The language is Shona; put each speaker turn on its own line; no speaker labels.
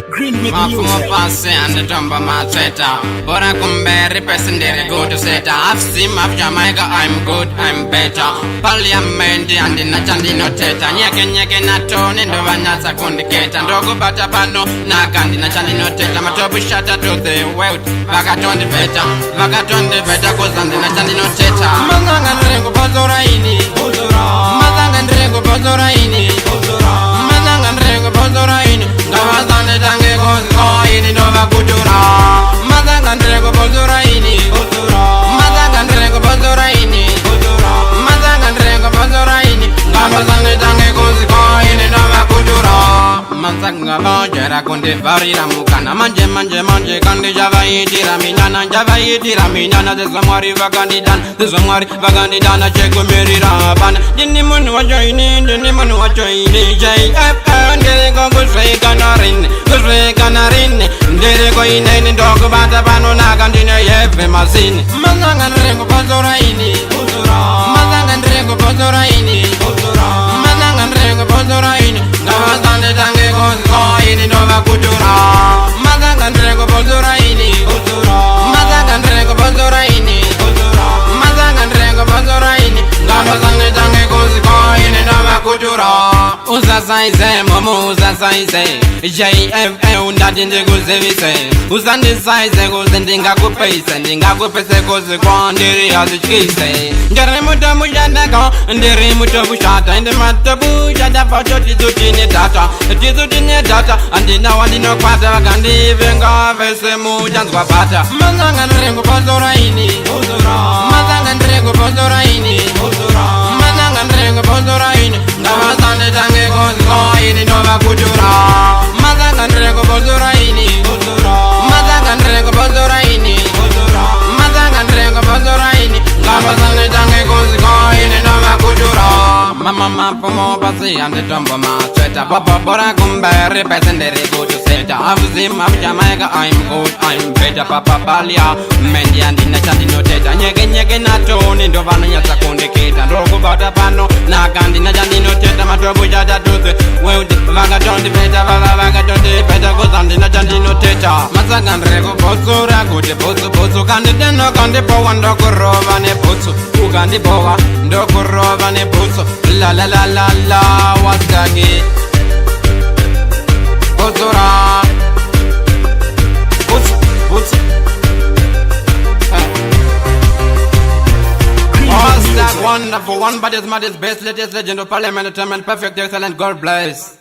Mafumo pasi and the tumba mateta. Bora kumberi pesindere go to seta. I've seen of Jamaica, I'm good, I'm better. Parliament and in a chandino teta. Nyeke na tone ndo vanyasa kundiketa. Ndogo bata pano na kandi na chandino teta. Matobu shata to the world. Vagaton the beta kozandi na chandino teta. Mazanga nrengo pozora ini. Mazanga nrengo pozora ini. Mazanga nrengo pozora ini. Ngavazane tange koini nova kutura. Mazanga nrengo pozora ini. Mazanga nrengo pozora ini. Mazanga nrengo pozora ini. Ngavazane tange koini nova kutura. Mazanga bojera kundi varira mukana. Manje kandi java yitira minyana. Zesomwari vagandi dana chego merira bana. Dini munu wa joini. JFN ndere go guswe kanarin. Ndere go ineni ndogo bata pano nakandine yefe masini. Mazanga nrengo pozora ini. Mazanga nrengo pozora ini. Mazanga nrengo pozora ini. Ngavazande tange koini nova kutura. Mazanga nrengo pozora ini. Mazanga nrengo pozora ini. Mazanga nrengo pozora ini. Ngavazande tange koini nova kutura. Uzasaize momo uzasaize. JFN undadinde kuzevise. Uzandisaize kuzendinga kupese kuzikwandiri azichise. Ndere muto mujadako, ndere muto bushata. Inde mato bujada fato tizutine data. Andina wandino kwata wakandi venga vese mujanzwa bata. Mazanga nrengo pozora ini. Mazanga nrengo pozora ini. Mazanga nrengo pozora ini. Ngavazane tange koini nova kutura. Mazanga nrengo pozora ini. Mazanga nrengo pozora ini. Mazanga nrengo pozora ini. Ngavazane tange koini nova kutura. Mama mafumo pasi and the tumba mateta. Papa bora kumberi pesendere go to seta. I've seen of Jamaica, I'm good, I'm better. Papa balia mendi and in a chandino teta. Nyeke na tone ndo vana nyasa kundiketa. Ndogo bata pano na kandi na chandino teta. Matobu jada to the world. Vagaton the beta kozandi na chandino teta. Mazanga nrego pozora gute pozo kandi deno kandi powa ndokurova ne pozo. Ukandi powa ndokurova ne pozo. La wasdagi pozora. Wonderful, one but is best, latest legend of parliament, perfect, excellent, God bless.